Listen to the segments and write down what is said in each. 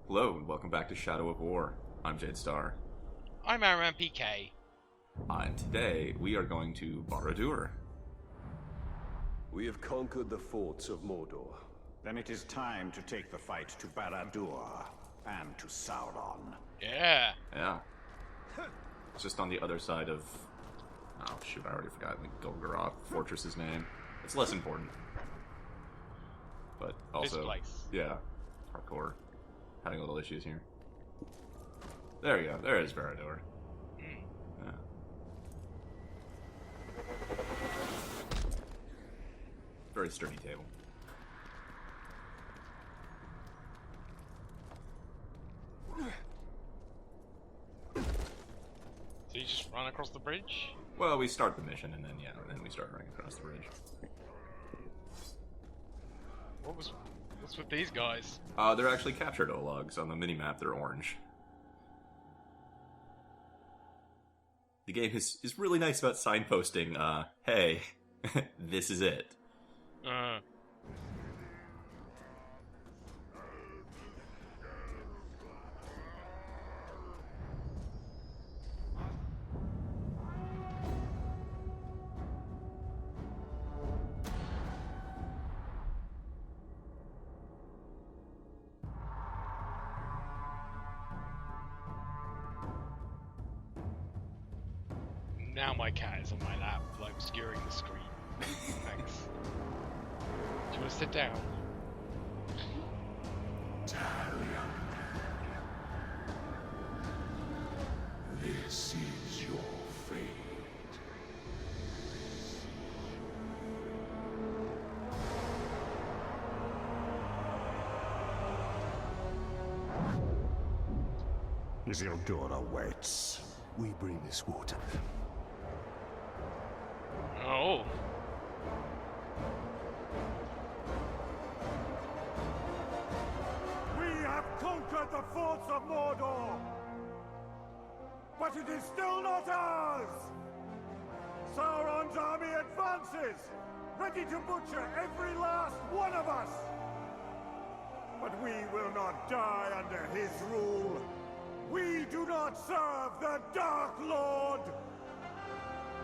Hello, and welcome back to Shadow of War. I'm Jade Star. I'm Ahriman PK. And today, we are going to Barad-dûr. We have conquered the forts of Mordor. Then it is time to take the fight to Barad-dûr and to Sauron. Yeah. Yeah. It's just on the other side of... Oh, shoot, I already forgot the Golgoroth fortress's name. It's less important. But also... This place. Yeah. Hardcore. Having little issues here. There we go. There is Barad-dûr. Yeah. Very sturdy table. So you just run across the bridge? Well, we start the mission, and then, yeah, and then we start running across the bridge. What's with these guys? They're actually captured Ologs. On the minimap, they're orange. The game is really nice about signposting, hey, this is it. Now my cat is on my lap, like obscuring the screen. Thanks. Do you want to sit down? This is your fate. Isildur awaits. We bring this water. Oh. We have conquered the forts of Mordor! But it is still not ours! Sauron's army advances, ready to butcher every last one of us! But we will not die under his rule! We do not serve the Dark Lord!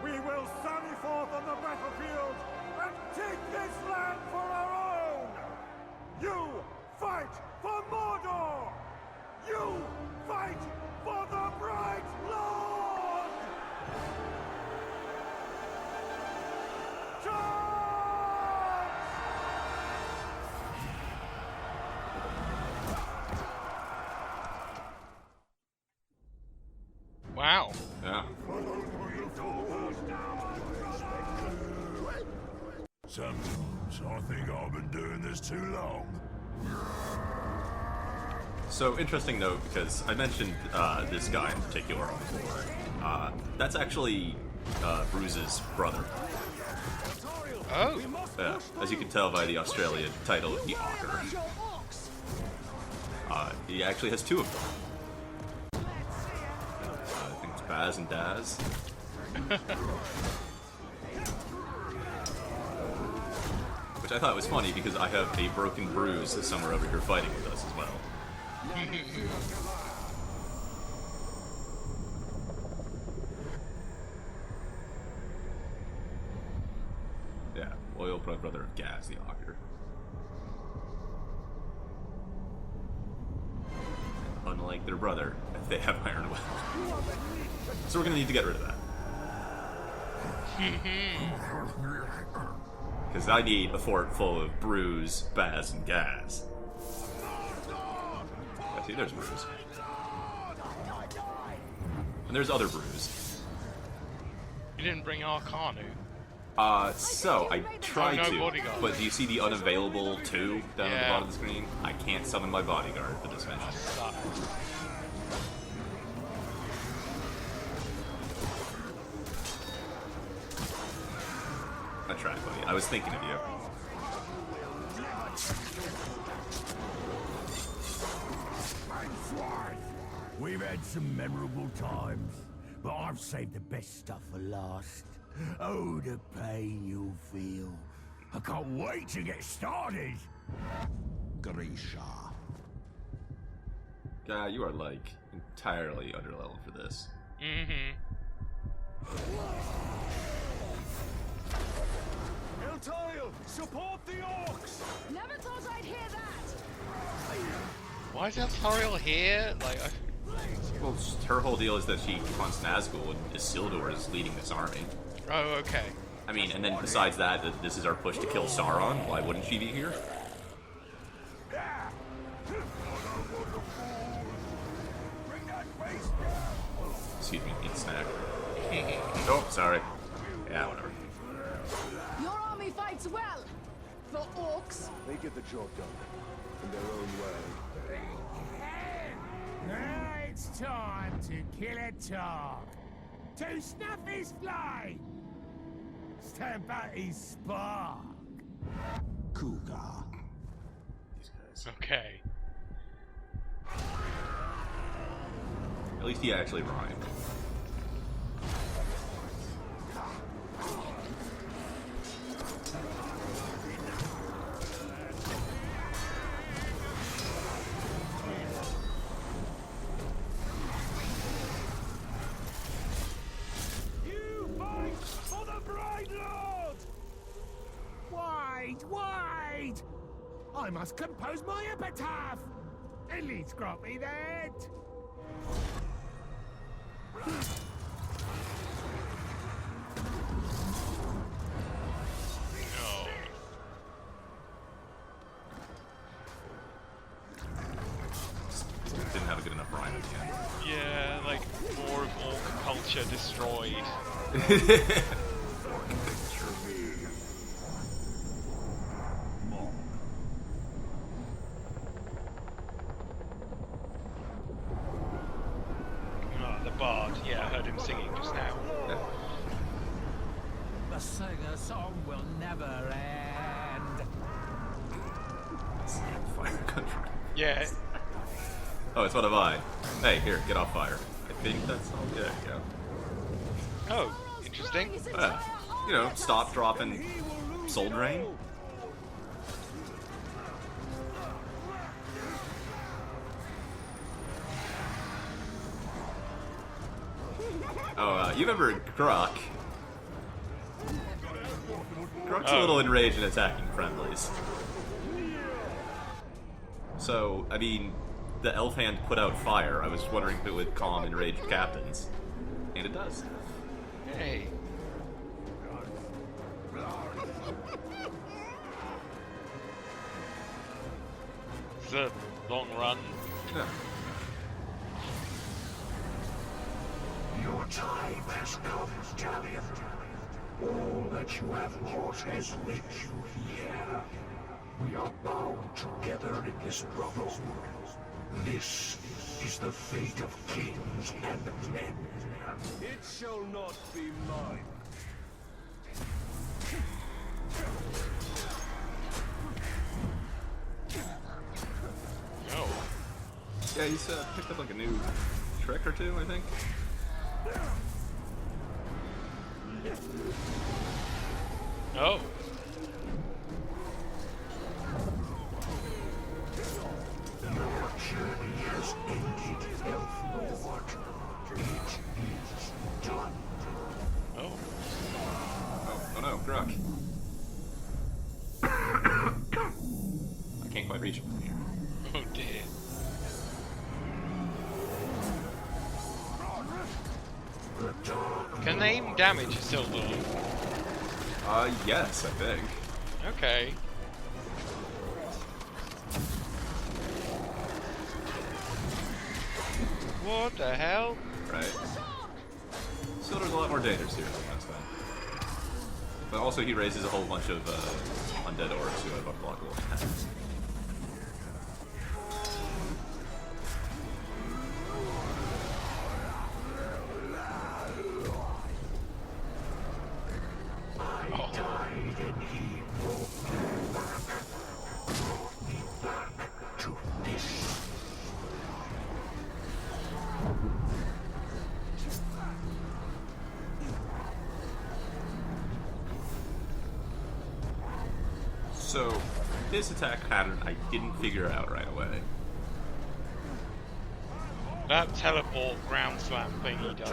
We will sally forth on the battlefield and take this land for our own! You fight for Mordor! You fight for the Bright Lord! Charge! Wow. Yeah. Sometimes I think I've been doing this too long. So, interesting note, because I mentioned this guy in particular before. That's actually Bruce's brother. Oh. As you can tell by the Australian title, the Augur. He actually has two of them. I think it's Baz and Daz. Which I thought was funny because I have a broken Bruce somewhere over here fighting with us as well. Yeah, loyal brother of Gaz, the Augur. Unlike their brother, they have Iron Will. So we're gonna need to get rid of that. Because I need a fort full of Bruce, Baz, and Gaz. Yeah, see, there's Bruce. And there's other Bruce. You didn't bring Arcanu. So, I tried no to, bodyguard. but do you see the unavailable 2 down at the Yeah. bottom of the screen? I can't summon my bodyguard for this mission. Suck. I tried, buddy. I was thinking of you. We've had some memorable times, but I've saved the best stuff for last. Oh, the pain you'll feel. I can't wait to get started. Grisha. God, you are like entirely underleveled for this. Mm-hmm. Eltile, support the orcs! Never thought I'd hear that! Why is Eltariel here? Like, Well, her whole deal is that she wants Nazgul, and Isildur is leading this army. oh, okay. I mean, and then besides that, this is our push to kill Sauron. Why wouldn't she be here? Excuse me, eat a snack. Oh, sorry. Yeah, whatever. Your army fights well! The orcs! They get the job done. In their own way. Now it's time to kill a dog. To snuff his flame. Stamp out his spark. Cougar. These guys. Okay. At least he actually rhymed. You fight for the Bride Lord! Wait, wait! I must compose my epitaph. At least grant me that. No. Didn't have a good enough rhyme at the end. Yeah, like more of orc culture destroyed. Oh, the bard. Yeah, I heard him singing just now. The singer-song will never end. Fire country. Yeah. Oh, it's one of mine. Hey, here, get off fire. I think that's all. There you go. Oh, interesting. You know, stop, drop, and soul drain. Oh, you remember Grok? Grok's a little enraged and attacking friendlies. So, I mean, the elf hand put out fire. I was wondering if it would calm enraged captains. And it does. Hey. It's a long run. Yeah. Your time has come, Talion. All that you have wrought has led you here. We are bound together in this brotherhood. This is the fate of kings and men. It shall not be mine. No. Yeah, he's picked up like a new trick or two, I think. Oh. Your journey has ended, Elf Lord. It is done. Oh. Oh no, Grok. I can't quite reach him from here. Oh dear. Can they aim damage Isildur? Yes, I think. Okay. What the hell? Right. Isildur's a lot more dangerous here than last time. But also he raises a whole bunch of undead orcs who have unblockable attacks. To this. So, this attack pattern I didn't figure out right away. That teleport ground slam thing he does.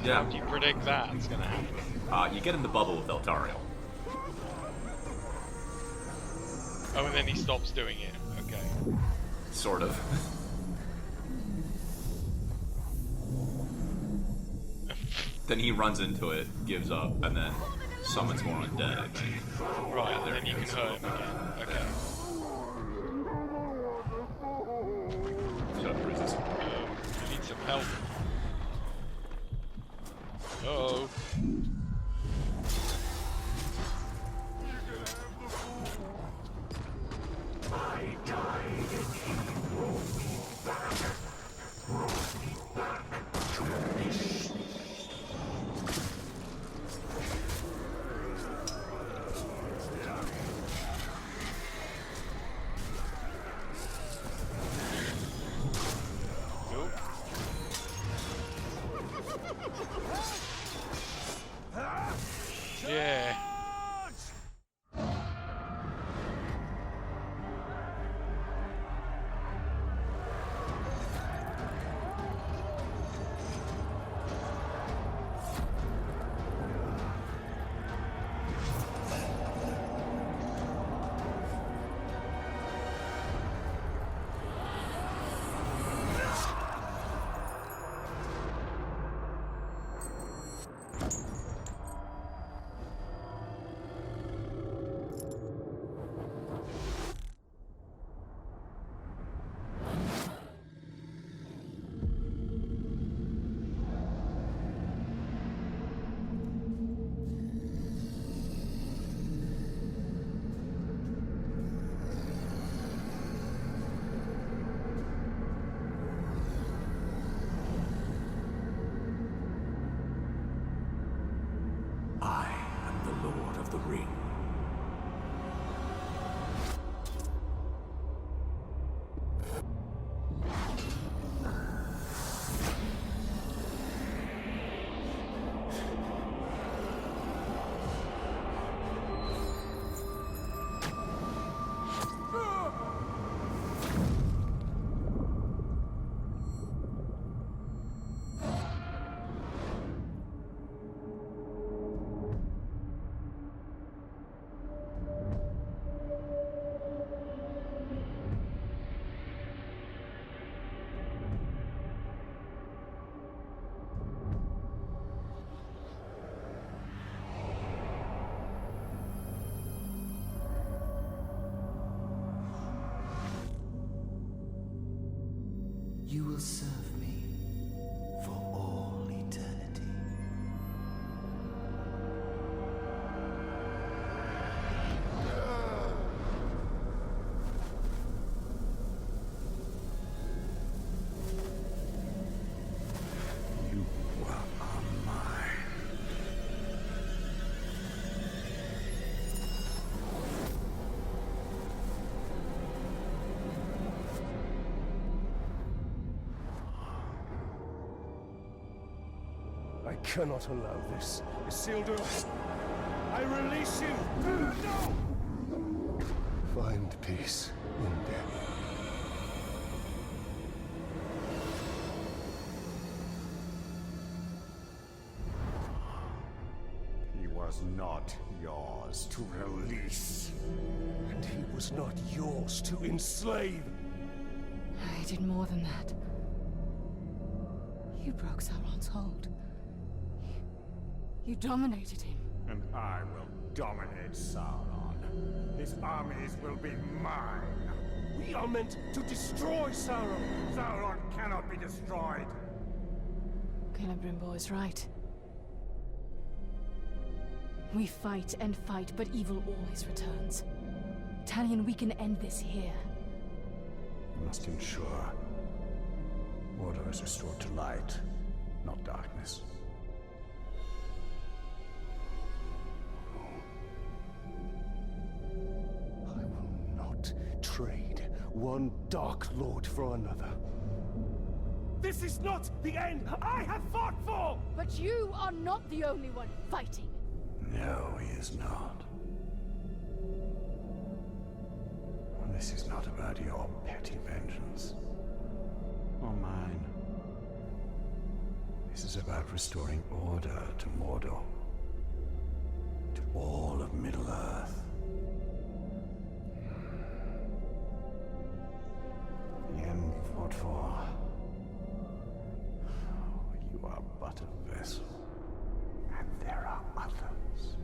Yeah. How do you predict that's gonna happen? You get in the bubble with Eltariel. Oh, and then he stops doing it. Okay. Sort of. Then he runs into it, gives up, and then summons more undead, I think. Right, and then you can hurt him again. Okay. Shut up, Bruises. You need some help. Uh-oh. I died and he brought me back. Brought me back to this. Nope. Yeah. I am the Lord of the Ring. You will serve me for all eternity. You are mine. I cannot allow this. Isildur, I release you! No! Find peace in death. He was not yours to release. And he was not yours to enslave. I did more than that. You broke Sauron's hold. You dominated him. And I will dominate Sauron. His armies will be mine. We are meant to destroy Sauron. Sauron cannot be destroyed. Celebrimbor is right. We fight and fight, but evil always returns. Talion, we can end this here. You must ensure order is restored to light, not darkness. I will not trade one Dark Lord for another. This is not the end I have fought for! But you are not the only one fighting. No, he is not. This is not about your petty vengeance. Or mine. This is about restoring order to Mordor. To all of Middle-earth. The end you fought for. You are but a vessel. And there are others.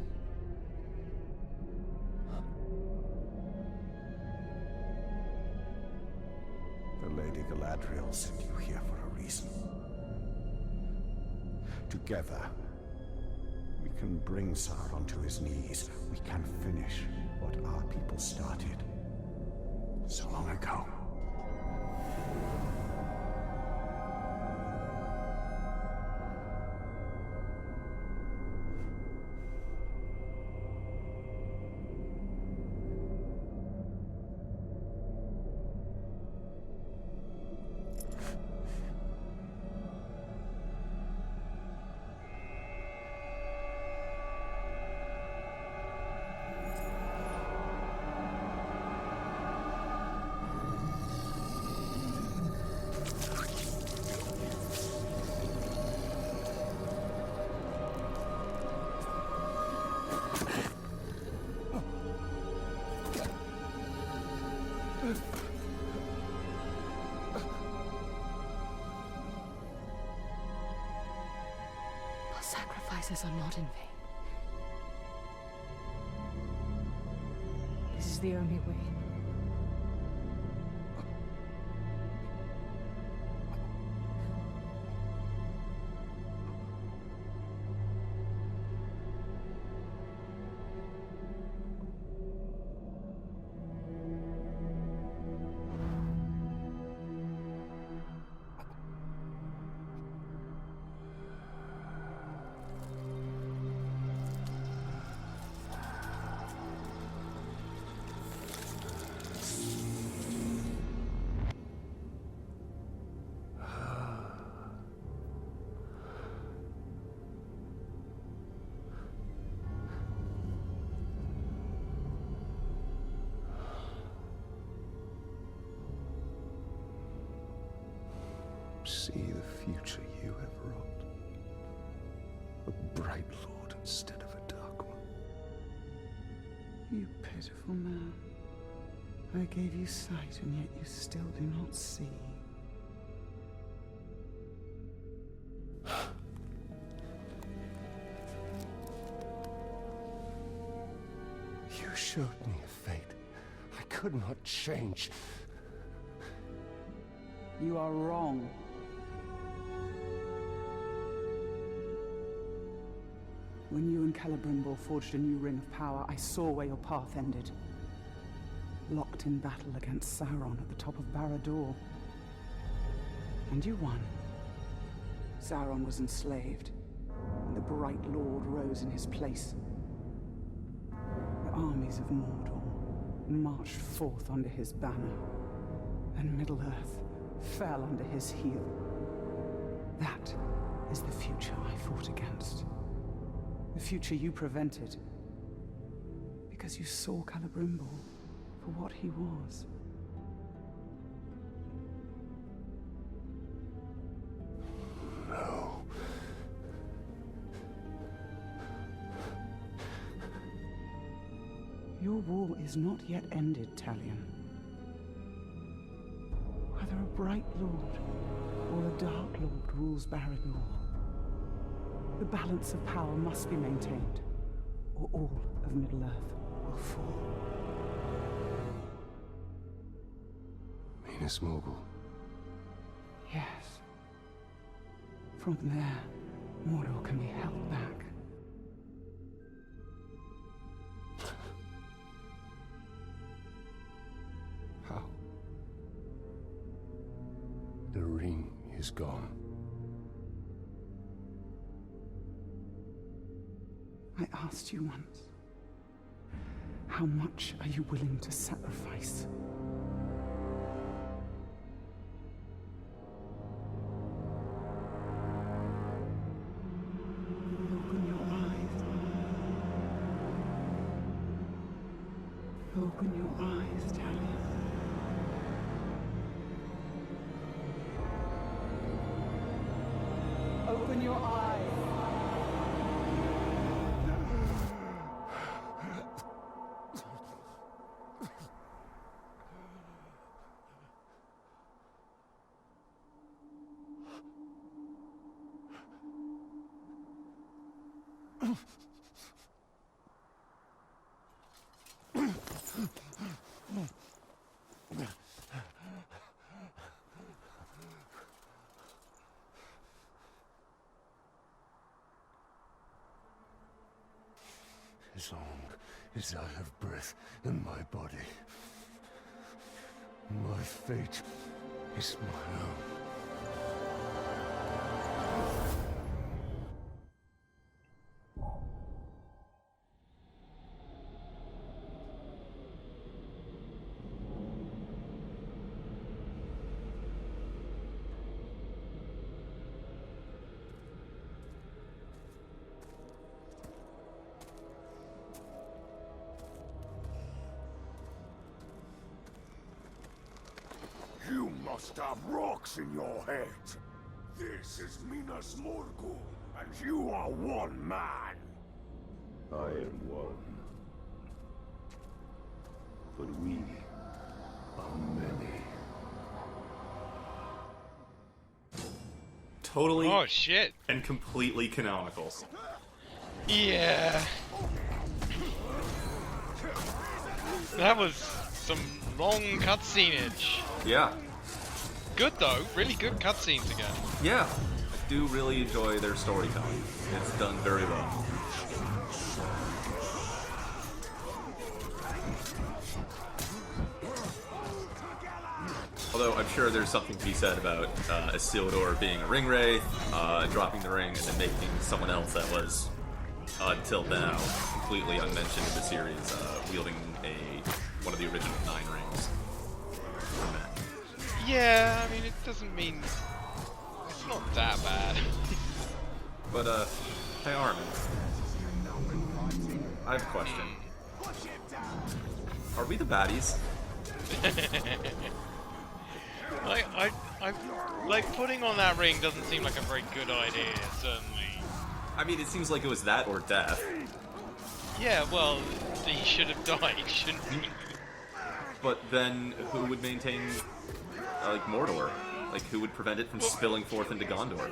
The Lady Galadriel sent you here for a reason. Together, we can bring Sauron to his knees. We can finish what our people started so long ago. Our sacrifices are not in vain. This is the only way. See the future you have wrought. A bright lord instead of a dark one. You pitiful man. I gave you sight, and yet you still do not see. You showed me a fate I could not change. You are wrong. When you and Celebrimbor forged a new ring of power, I saw where your path ended. Locked in battle against Sauron at the top of Barad-dûr. And you won. Sauron was enslaved, and the Bright Lord rose in his place. The armies of Mordor marched forth under his banner, and Middle-earth fell under his heel. That is the future I fought against. The future you prevented. Because you saw Celebrimbor for what he was. No. Your war is not yet ended, Talion. Whether a Bright Lord or a Dark Lord rules Barad-dûr, the balance of power must be maintained, or all of Middle-earth will fall. Minas Morgul. Yes. From there, Mordor can be held back. How? The ring is gone. I asked you once, how much are you willing to sacrifice? Open your eyes. Open your eyes, Talion. Open your your eyes. As long as I have breath in my body, my fate is my own. You must have rocks in your head. This is Minas Morgul, and you are one man. I am one. But we are many. Totally Oh shit. and completely canonical. Yeah. That was some long cutscenage. Yeah. Good though, really good cutscenes again. Yeah. I do really enjoy their storytelling. It's done very well. Although I'm sure there's something to be said about Isildur being a ring wraith, dropping the ring, and then making someone else that was, until now, completely unmentioned in the series, wielding one of the original 9 rings. From that. Yeah, I mean, it doesn't mean... It's not that bad. But, hey Ahriman, I have a question. Are we the baddies? Like, putting on that ring doesn't seem like a very good idea, certainly. I mean, it seems like it was that or death. Yeah, well, he should have died, shouldn't he? But then, who would maintain, like, Mordor? Like, who would prevent it from spilling forth into Gondor?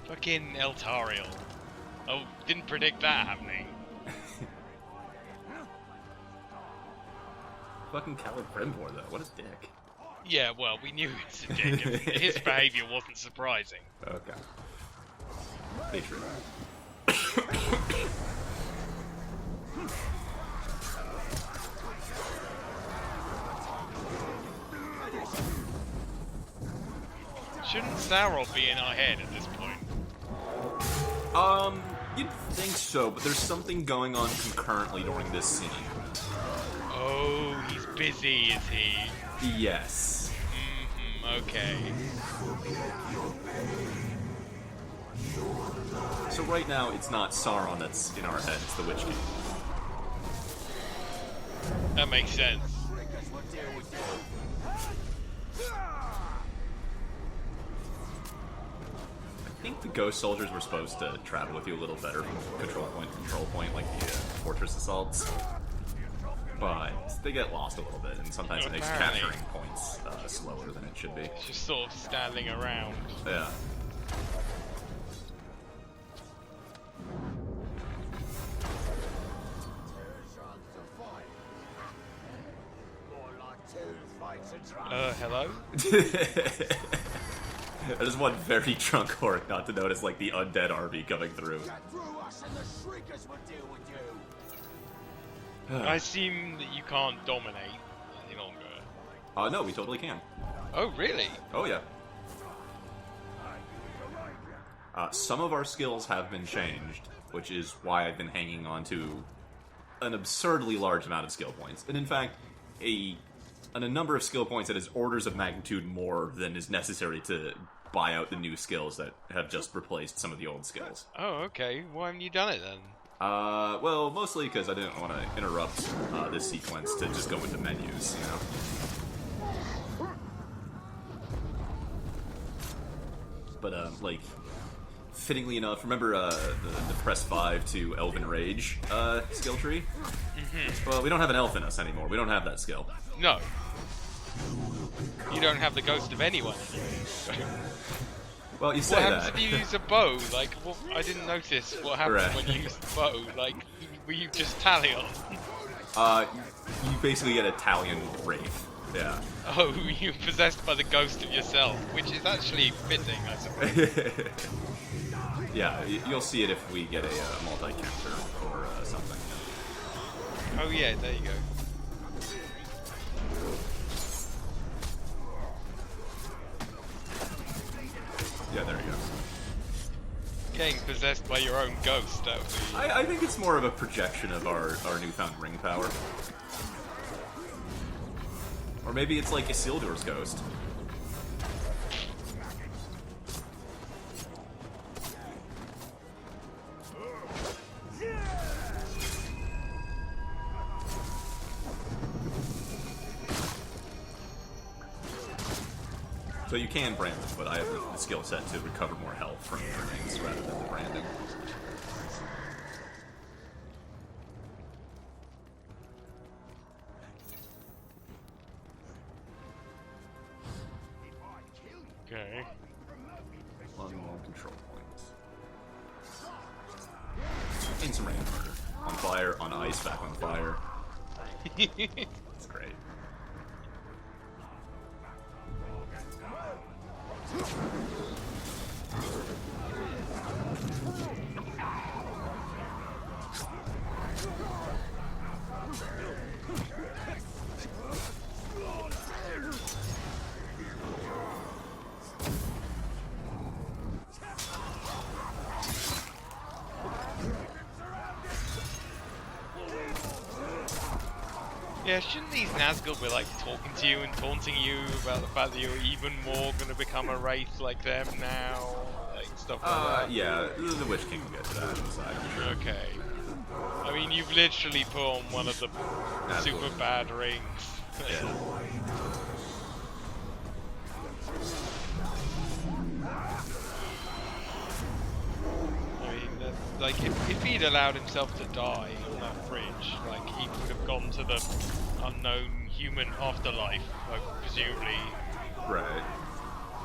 Fucking Eltariel. Oh, didn't predict that happening. Fucking Celebrimbor, though. What a dick. Yeah, well, we knew it's a dick. His behavior wasn't surprising. Okay. Patron. Shouldn't Sauron be in our head at this point? You'd think so, but there's something going on concurrently during this scene. Oh, he's busy, is he? Yes. Okay. So right now, it's not Sauron that's in our head, it's the Witch King. That makes sense. I think the Ghost Soldiers were supposed to travel with you a little better from control point, like the Fortress Assaults. But they get lost a little bit, and sometimes it makes Apparently. capturing points slower than it should be. It's just sort of standing around. Yeah. Hello? I just want very drunk orc not to notice, like, the undead army coming through. I assume that you can't dominate any longer. No, we totally can. Oh, really? Oh, yeah. Some of our skills have been changed, which is why I've been hanging on to an absurdly large amount of skill points. And in fact, a number of skill points that is orders of magnitude more than is necessary to buy out the new skills that have just replaced some of the old skills. Oh, okay. Why haven't you done it then? Well, mostly because I didn't want to interrupt this sequence to just go into menus, you know? But, like, fittingly enough, remember the press 5 to Elven Rage skill tree? Mm-hmm. Well, we don't have an elf in us anymore. We don't have that skill. No. You don't have the ghost of anyone. Well, you say what that. happens if you use a bow? Like, well, I didn't notice what happened Right. when you used the bow. Like, were you just Talion? You basically get a Talion Wraith. Yeah. Oh, you're possessed by the ghost of yourself, which is actually fitting, I suppose. Yeah, you'll see it if we get a multi-counter or something. Oh yeah, there you go. Yeah, there you go. Getting possessed by your own ghost, that would be... I think it's more of a projection of our newfound ring power. Or maybe it's like Isildur's ghost. So you can brand them, but I have the skill set to recover more health from the rings rather than the branding. Okay. One more control points. And some random murder. On fire, on ice, back on fire. It's great. Yeah, shouldn't these Nazgul be like talking to you and taunting you about the fact that you're even more gonna become a wraith like them now? Like stuff like that? Yeah, the Witch King will get to that inside, for sure. Okay. I mean, you've literally put on one of the super bad rings. Yeah. I mean, like, if he'd allowed himself to die on that bridge, like, he would have gone to the unknown human afterlife, like, presumably, Right.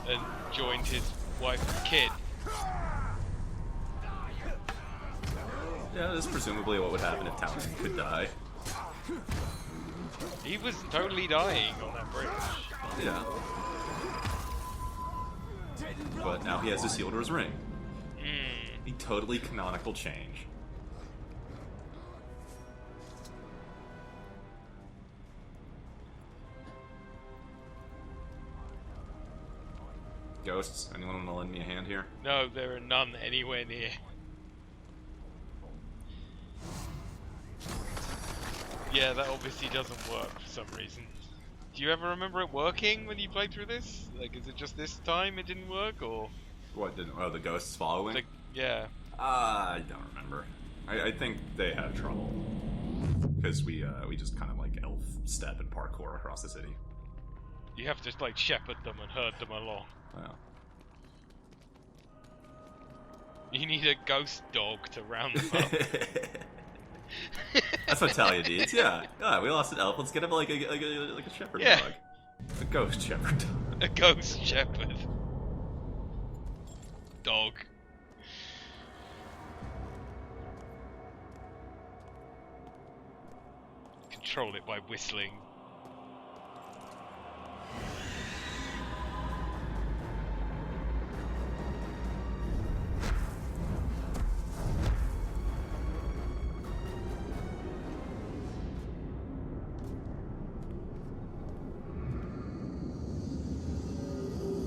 and joined his wife and kid. Yeah, that's presumably what would happen if Talion could die. He was totally dying on that bridge. Yeah. But now he has Isildur's ring. A totally canonical change. Ghosts, anyone want to lend me a hand here? No, there are none anywhere near. Yeah, that obviously doesn't work for some reason. Do you ever remember it working when you played through this? Like, is it just this time it didn't work, or...? What, didn't... Oh, the ghosts following? Like, yeah. I don't remember. I think they had trouble. Because we just kind of, like, elf step and parkour across the city. You have to, like, shepherd them and herd them along. Wow. You need a ghost dog to round them up. That's what Talia needs, yeah. We lost an elf, let's get him like a shepherd dog. A ghost shepherd dog. A ghost shepherd. Dog. Control it by whistling.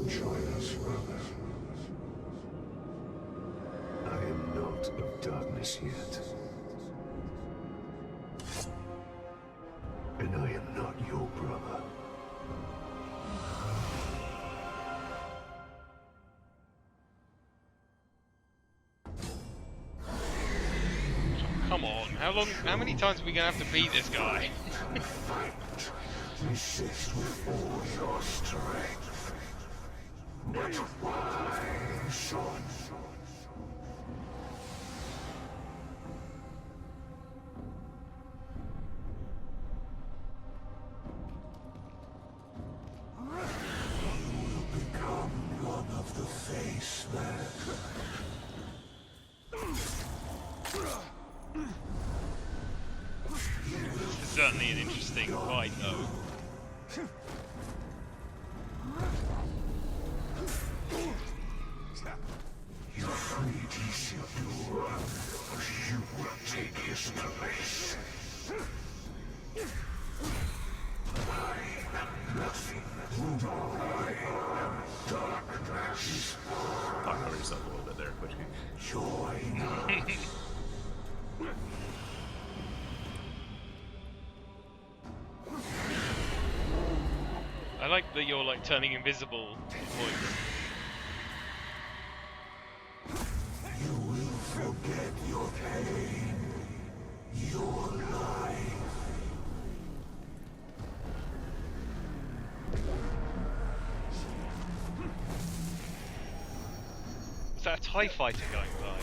Join us, brother. I am not of darkness yet. And I am not your brother. How many times are we gonna have to beat this guy? Resist with all your strength. Not why, son. One of the faceless. It's certainly an interesting fight, though. You freed Isildur, but you will take his place. I am nothing. I am darkness. Talk over yourself a little bit there, Twitch King. Join us. I like that you're like turning invisible points. You will forget your pain, your life. Was that a TIE fighter going by?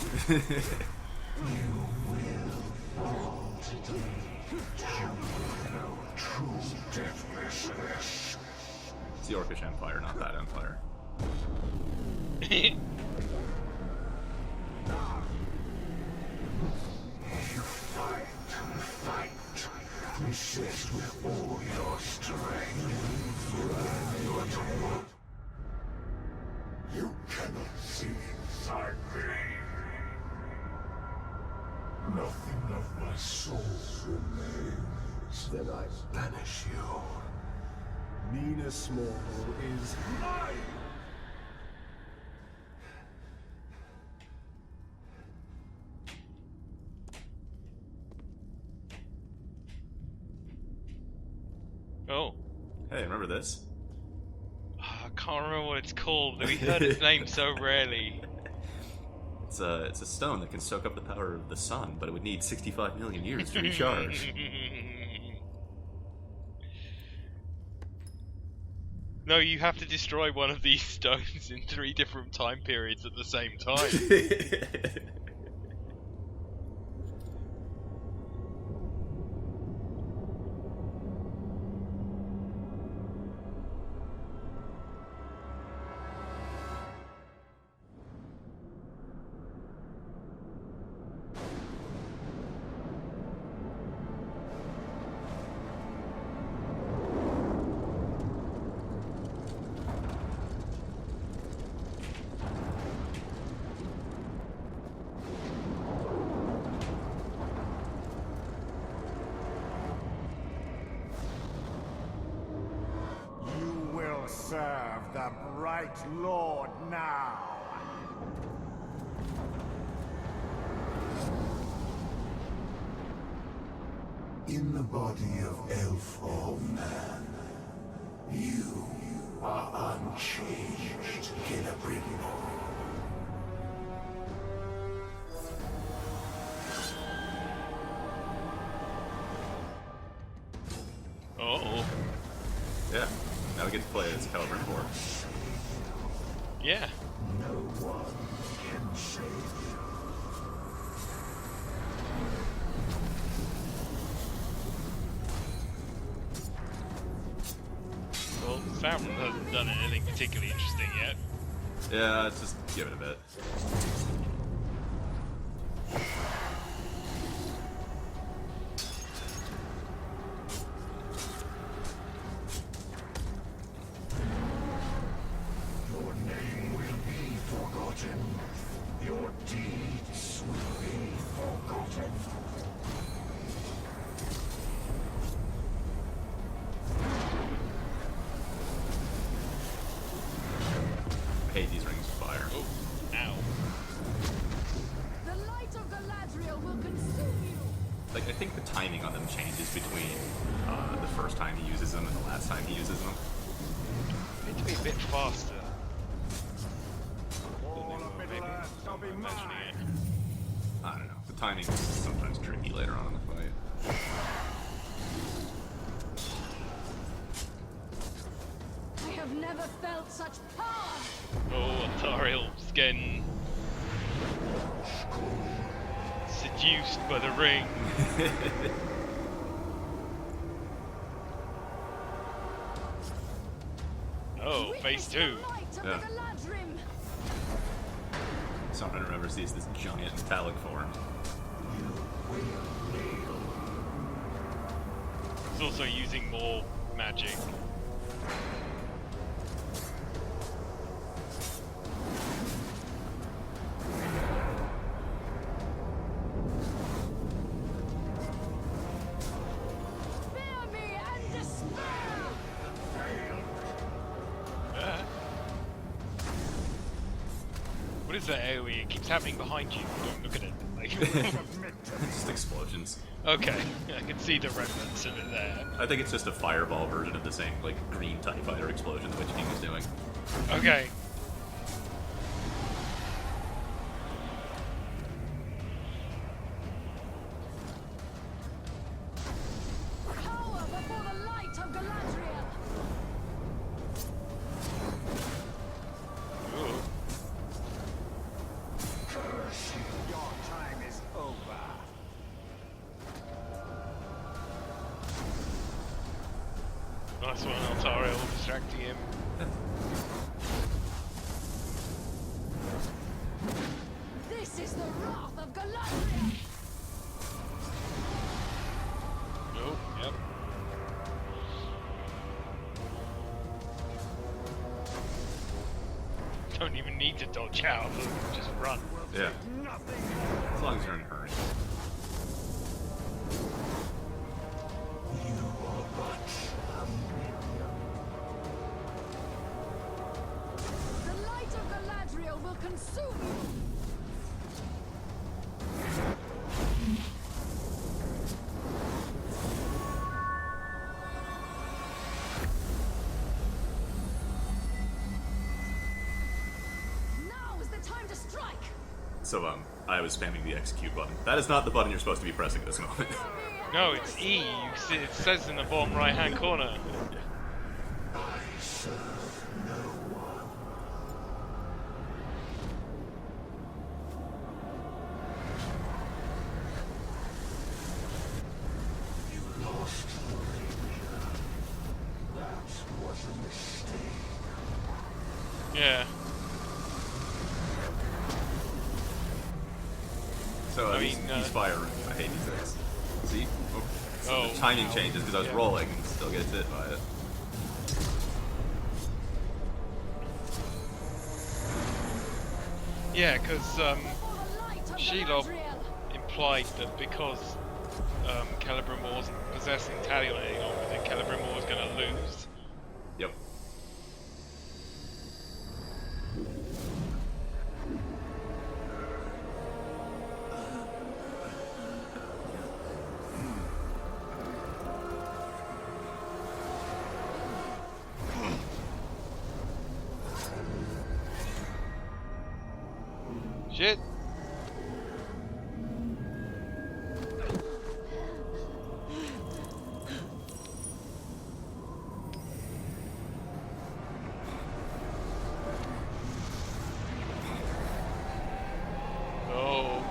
You will fall today. You will know true deathlessness. It's the Orcish Empire, not that Empire. You fight and fight. Resist with all your strength. Your time. You cannot see inside me. Nothing of my soul remains. Then I banish you. Minas Morgul is mine! Oh. Hey, remember this? I can't remember what it's called, but we heard its name so rarely. It's a stone that can soak up the power of the sun, but it would need 65 million years to recharge. No, you have to destroy one of these stones in 3 different time periods at the same time. Serve the Bright Lord now. In the body of elf or man, you are unchanged, Celebrimbor. Oh. Yeah. Now we get to play as Celebrimbor. Yeah. No one can save you. Well, Ahriman hasn't done anything particularly interesting yet. Yeah, let's just give it a bit. Your name will be forgotten. Your deeds will be forgotten. I hate these rings of fire. Oh, ow. The light of Galadriel will consume you. Like, I think the timing on them changes between the first time he uses them and the last time he uses them. Need to be a bit faster. All of Middle-earth shall be mine. I don't know. The timing is sometimes tricky later on in the fight. I have never felt such power. Oh, Altariel's getting seduced by the ring. Oh, phase 2. Yeah. Someone remembers sees this giant metallic form. He's also using more magic. Fear me and despair. What is that AoE? It keeps happening behind you. Don't look at it. Like, Just explosions. okay, I can see the remnants of it there. I think it's just a fireball version of the same, like, green TIE fighter explosion the Witch King was doing. Okay. Power before the light of Galadriel. Ooh. Your time is over. Nice one, Altariel, distracting him. This is the wrath of Galadriel. Oh, yep. Don't even need to dodge out, just run. Yeah. As long as you're in a hurry. The light of Galadriel will consume you. Now is the time to strike. So, I was spamming the execute button. That is not the button you're supposed to be pressing at this moment. No, it's E. You see, it says in the bottom right-hand corner. Yeah. So, I these mean, fire rings. I hate these things. See? Oh, so Oh, the timing wow. changes because I was Yeah. rolling and still gets hit by it. Yeah, because Before the light of Shelob Galadriel. implied that because Celebrimbor wasn't possessing Talion any longer, then Celebrimbor was going to lose. Yep. Shit. Oh.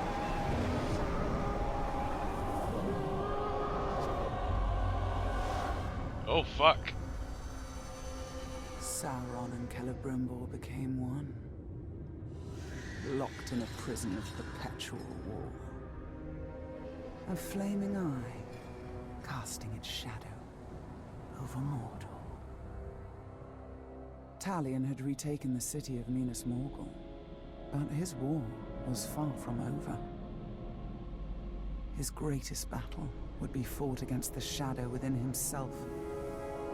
Oh fuck. Sauron and Celebrimbor became one, locked in a prison of perpetual war. A flaming eye, casting its shadow over Mordor. Talion had retaken the city of Minas Morgul, but his war was far from over. His greatest battle would be fought against the shadow within himself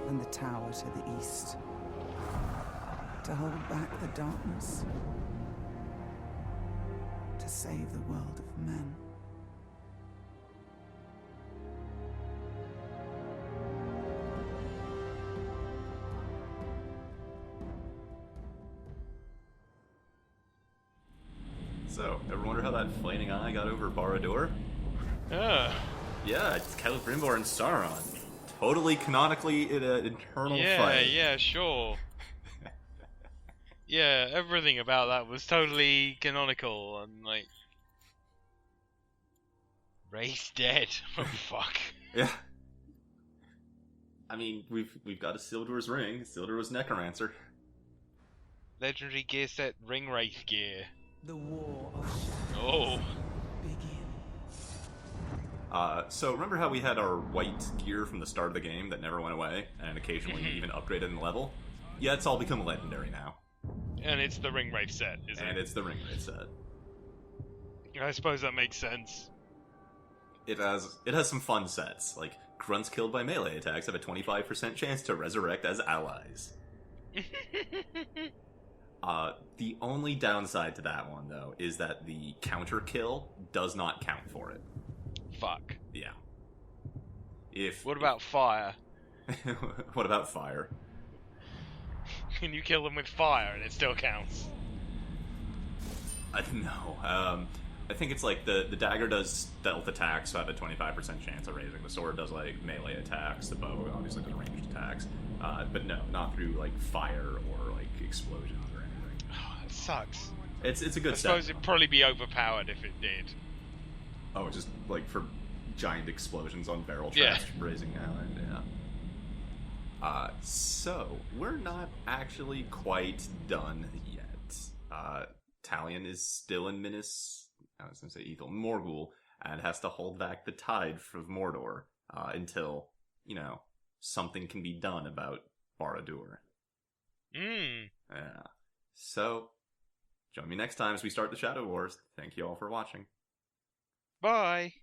and the tower to the east. To hold back the darkness. To save the world of men. So, ever wonder how that flaming eye got over Barad-dûr? Yeah, it's Celebrimbor and Sauron. Totally canonically in an internal fight. Yeah, sure. Yeah, everything about that was totally canonical and like Ray's dead. Oh fuck. Yeah. I mean, we've got Isildur's ring. Isildur was Necromancer. Legendary gear set ring wraith gear. The war of Oh. So remember how we had our white gear from the start of the game that never went away, and occasionally even upgraded in level? Yeah, it's all become legendary now. And it's the ring wraith set, isn't it? And it's the ring wraith set. I suppose that makes sense. It has some fun sets, like grunts killed by melee attacks have a 25% chance to resurrect as allies. The only downside to that one, though, is that the counter kill does not count for it. Fuck. Yeah. What about fire? What about fire? Can you kill them with fire and it still counts? No. I think it's like the dagger does stealth attacks, so I have a 25% chance of raising. The sword does like melee attacks. The bow obviously does ranged attacks. But no, not through like fire or like explosions or anything. Oh, that sucks. It's a good set. I suppose it'd probably be overpowered if it did. Oh, just like for giant explosions on barrel traps raising allies, yeah. So we're not actually quite done yet. Talion is still in I was going to say Ethel, Morgul, and has to hold back the tide from Mordor until, something can be done about Barad-dûr. Yeah. So, join me next time as we start the Shadow Wars. Thank you all for watching. Bye!